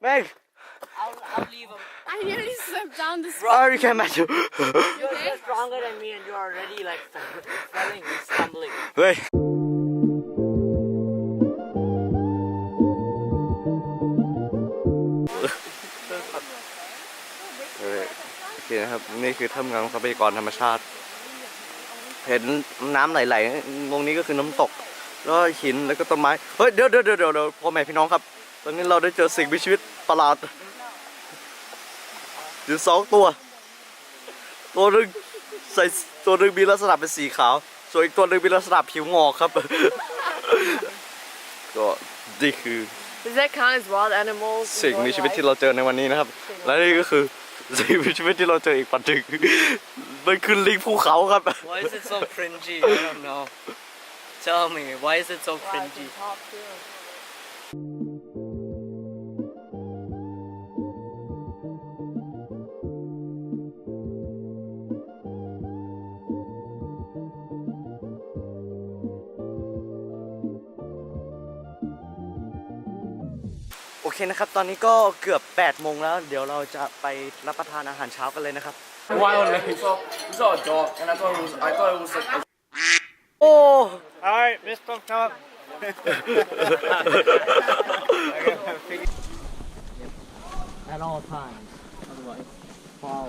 Meg, I'll leave him. I nearly slipped down this. oh, you can't match you. You're stronger than me and you're already like falling and stumbling. Wait. โอเคนะครับนี่คือถ้ำงานทรัพยากรธรรมชาติเห็นน้ำไหลๆตรงนี้ก็คือน้ำตกแล้วหินแล้วก็ต้นไม้เฮ้ยเดี๋ยวพ่อแม่พี่น้องครับตอนนี้เราได้เจอสิ่งมีชีวิตประหลาดอยู่2 ตัวหนึ่งใส่ตัวหนึ่งมีลักษณะเป็นสีขาวส่วนอีกตัวหนึ่งมีลักษณะผิวงอกครับก็นี่คือ Does that count as wild animals? สิ่งมีชีวิตที่เราเจอในวันนี้นะครับและนี่ก็คือสิ่งมีชีวิตที่เราเจออีกปัจจุบันมันคือลิงภูเขาครับ Why is it so cringy? I don't know. Tell me, why is it so cringy? โอเคนะครับตอนนี้ก็เกือบ8 โมงแล้วเดี๋ยวเราจะไปรับประทานอาหารเช้ากันเลยนะครับ Wild man. We saw a dog, and I thought it was like. โอ้ Alright, Mr. Talk. At all times. Otherwise, fall.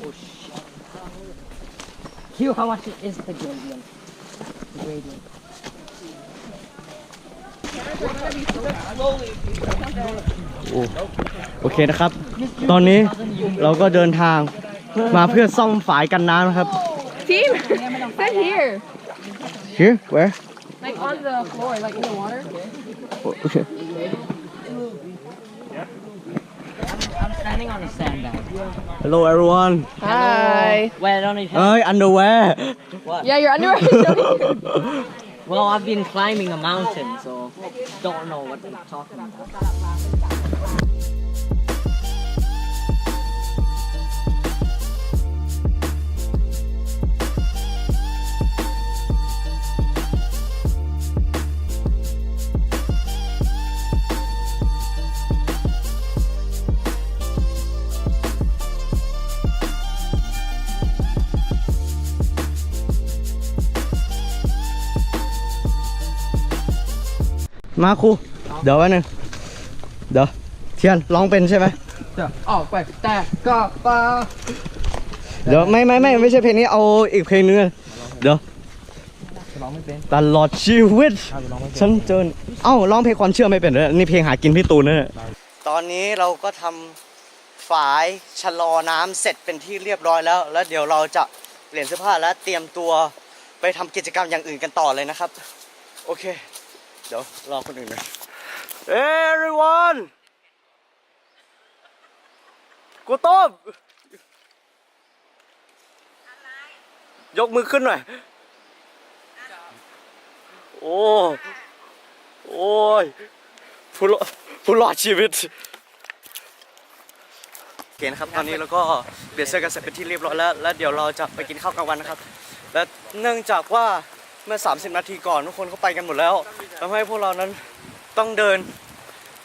Oh shit. Hugh, how much is the gradient? The gradient. โอเคนะครับ ตอนนี้เราก็เดินทางมาเพื่อซ่อมฝายกันน้ำนะครับ Team, sit here. Here where Like on the floor, like in the water. Okay I'm standing on a sandbag. Hello everyone Hi. Well, I don't need help. เอ้ย underwear What? Yeah, your underwear is showing. Well, I've been climbing a mountain, so don't know what I'm talking about. มาครูเดี๋ยวแป๊บนึงเดี๋ยวเทียนร้องเป็นใช่ไหม จะออกไปแต่ก็ปา เดี๋ยวไม่ใช่เพลงนี้เอาอีกเพลงนึงเดี๋ยว ร้องไม่เป็น ตลอดชีวิต ร้องไม่เป็น ฉันเจอร้องเพลงความเชื่อไม่เป็นเลยนี่เพลงหากินพี่ตูนนะตอนนี้เราก็ทำฝายชะลอน้ำเสร็จเป็นที่เรียบร้อยแล้วแล้วเดี๋ยวเราจะเปลี่ยนเสื้อผ้าและเตรียมตัวไปทำกิจกรรมอย่างอื่นกันต่อเลยนะครับโอเคเดี๋ยวรอคนอื่นหน่อย Everyone กูต้มยกมือขึ้นหน่อยโอ้ยผู้รอดชีวิตโอเคนะครับตอนนี้เราก็เปลี่ยนเสื้อกันเสร็จเป็นที่เรียบร้อยแล้วเดี๋ยวเราจะไปกินข้าวกลางวันนะครับและเนื่องจากว่าเมื่อ30 นาทีก่อนทุกคนเขาไปกันหมดแล้วทำให้พวกเรานั้นต้องเดิน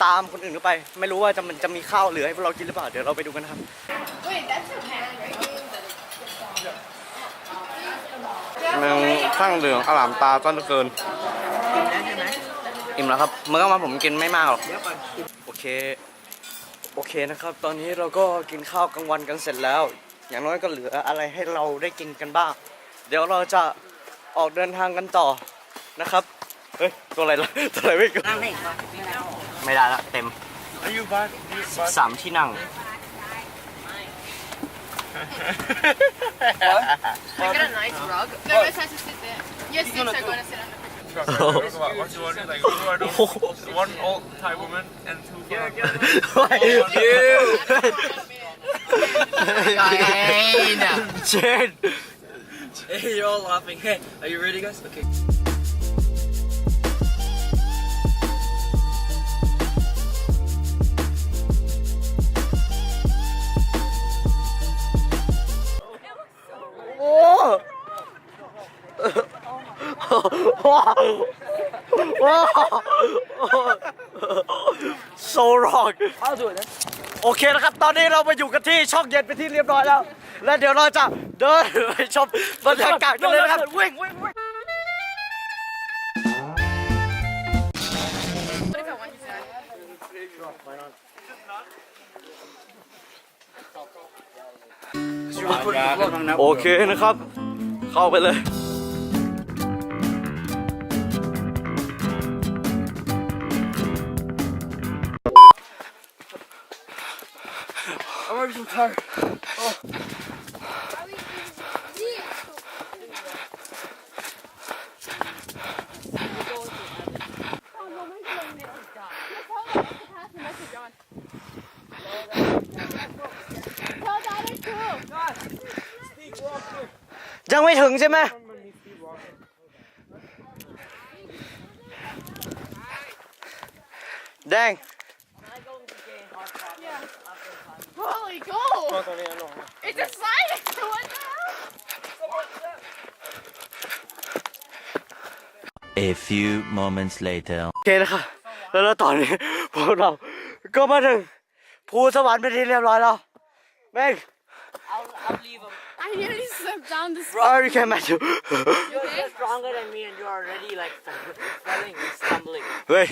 ตามคนอื่นเข้าไปไม่รู้ว่ามันจะมีข้าวเหลือให้พวกเรากินหรือเปล่าเดี๋ยวเราไปดูกันนะครับ Wait, that's your hand, right? มันข้างเหลืองอร่ามตาต้นเกินอิ่มแล้วครับเมื่อวันผมกินไม่มากหรอกโอเคนะครับตอนนี้เราก็กินข้าวกลางวันกันเสร็จแล้วอย่างน้อยก็เหลืออะไรให้เราได้กินกันบ้างเดี๋ยวเราจะออกเดินทางกันต่อนะครับเฮ้ยตัวอะไรล่ะตัวอะไรไม่ได้ละเต็ม3 ที่นั่ง I got a nice rug. No, it has to sit there. Your sticks are going to sit on the What you want? Like, what do I do? One old Thai woman and 2 for Jen Hey, you're all laughing. Hey, are you ready, guys? Okay. โอ้ so wrong โอเคนะครับ ตอนนี้เรามาอยู่กันที่ช่องเย็นไปที่เรียบร้อยแล้ว และเดี๋ยวเราจะเดินไปชมบรรยากาศกันเลยนะครับวิ่ง What if I want you to? โอเคนะครับ เข้าไปเลย I'm already so tired. Tell Daddy too. ยังไม่ถึงใช่ไหมแดง Holy go! It's a silence. What the hell? A few moments later. โอเคนะครับแล้วตอนนี้พวกเราก็มาถึงภูสวรรค์เป็นที่เรียบร้อยแล้วแม่ง I'll leave him. I nearly slipped down the bro you can't match you You're stronger than me and you're already like falling and stumbling. เฮ้ย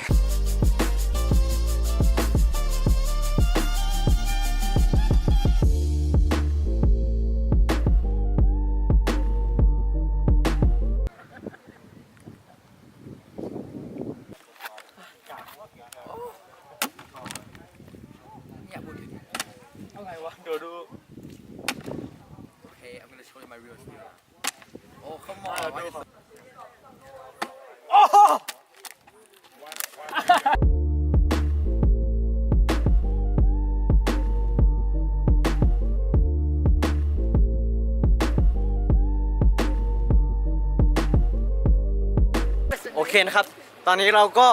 โอเคนะครับ ตอนนี้เราก็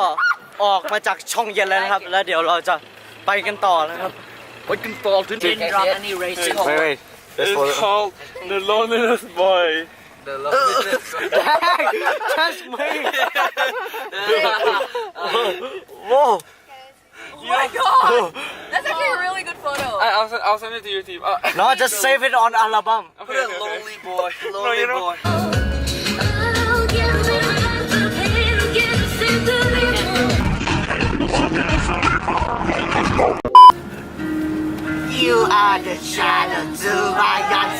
ออกมาจากช่องเย็นแล้วนะครับ แล้วเดี๋ยวเราจะไปกันต่อนะครับไปกันต่อถึง Didn't drop any racing. wait It's called The Loneliness Boy. That's me whoa Oh my god! That's actually a really good photo. I'll send it to your team. no just save it on album Put a lonely boy. lonely boy You are the shadow to my eyes.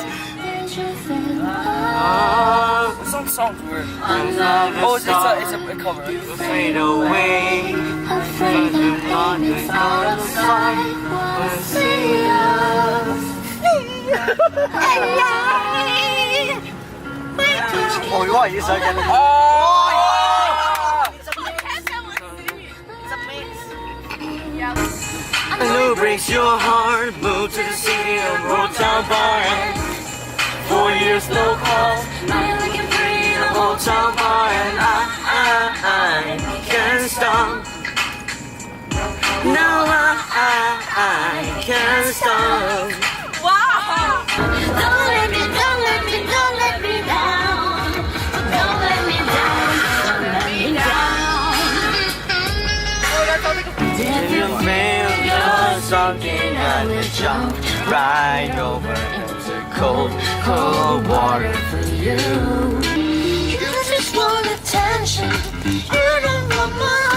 Some songs were. Oh, it's a cover. Fade away. Afraid of wandering out of sight. We'll see us. Oh, you are you so good. I can't tell what's singing. It's a mix. Yeah. Who breaks your heart? Move to the city of Motown Bar. 4 years no calls. Now you're looking pretty in a Motown Bar, and I can't stop. No, I can't stop. Wow! Don't let me down. Don't let me down. Don't let me down. Oh, that sounds like a If you feel you're something and you jump right over into cold water for you. You just want attention. You don't want more.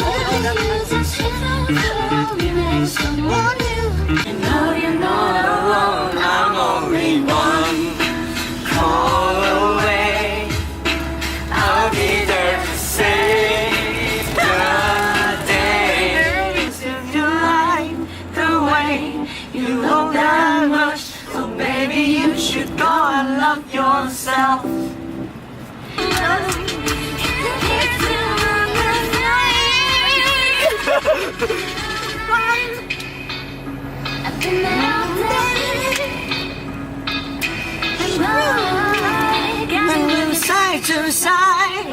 All you just make someone new. You know you're not alone. I'm only one call away. I'll be there to save the day. If you like the way you look that much, so maybe you should go and love yourself. Side to side.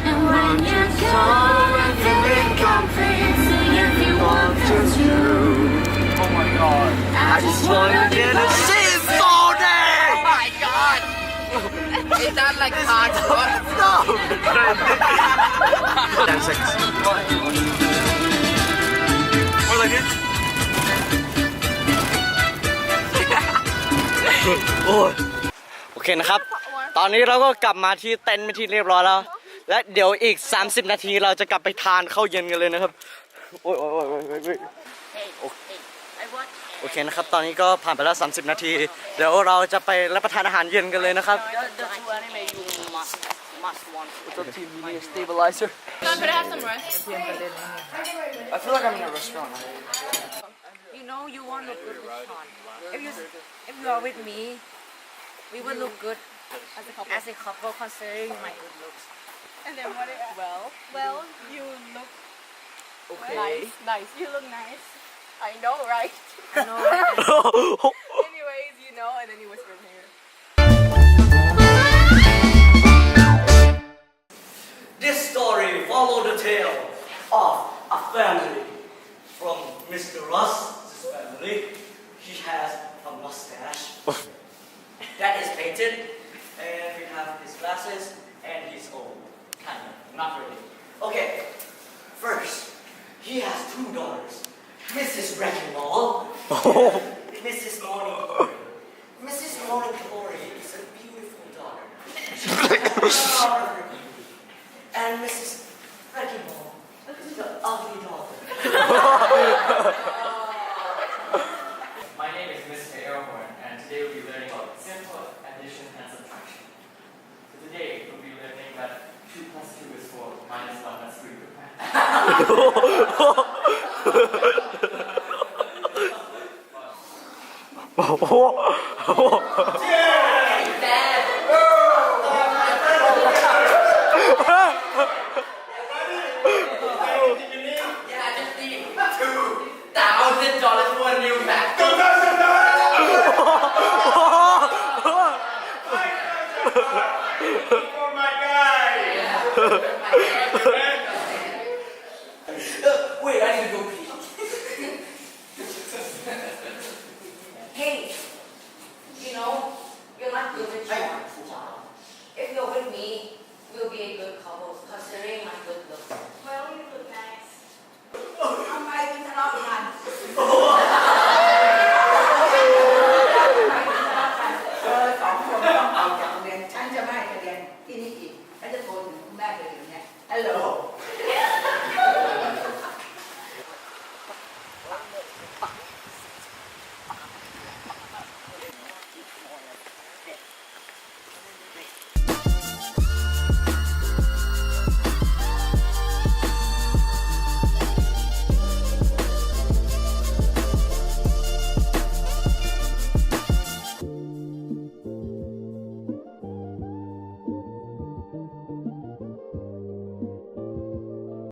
And when you're gone, feeling confident, if you want to. Oh my god. I just wanna get a symphony. like hard. Stop! 10 seconds. Or like this. โอ้ยโอเคนะครับ ตอนนี้เราก็กลับมาที่เต็นท์เป็นที่เรียบร้อยแล้ว และเดี๋ยวอีก 30 นาทีเราจะกลับไปทานข้าวเย็นกันเลยนะครับ โอ้ยโอ้ยโอ้ยโอ้ยโอ้ยโอเคนะครับ ตอนนี้ก็ผ่านไปแล้ว 30 นาที เดี๋ยวเราจะไปรับประทานอาหารเย็นกันเลยนะครับ What's up, team? You need a stabilizer? John, could I have some rice? I feel like I'm in a restaurant. You know you won't look good with Sean. If you are with me, we will look good as a couple considering my good looks. And then what? Well, you look nice. You look nice. I know, right? I know, right? Anyways, you know, and then you whisper in here. This story follows the tale of a family from Mr. Russ's family. He has a mustache that is painted, and we have his glasses and his old kind of, not really. Okay, first, he has 2 daughters, Mrs. Wrecking Ball, Mrs. Morning Glory. Mrs. Morning Glory is a beautiful daughter. And Mrs. Wrecking Ball is the ugly daughter. My name is Mr. Airhorn, and today we'll be learning about simple addition and subtraction. So today we'll be learning that 2 plus 2 is 4, minus 1 is 3. $2,000 for a new Mac. For my guy. Wait, I need to go pee. Hey, you know, you're not good with Sean. If you're with me, we'll be a good couple considering my good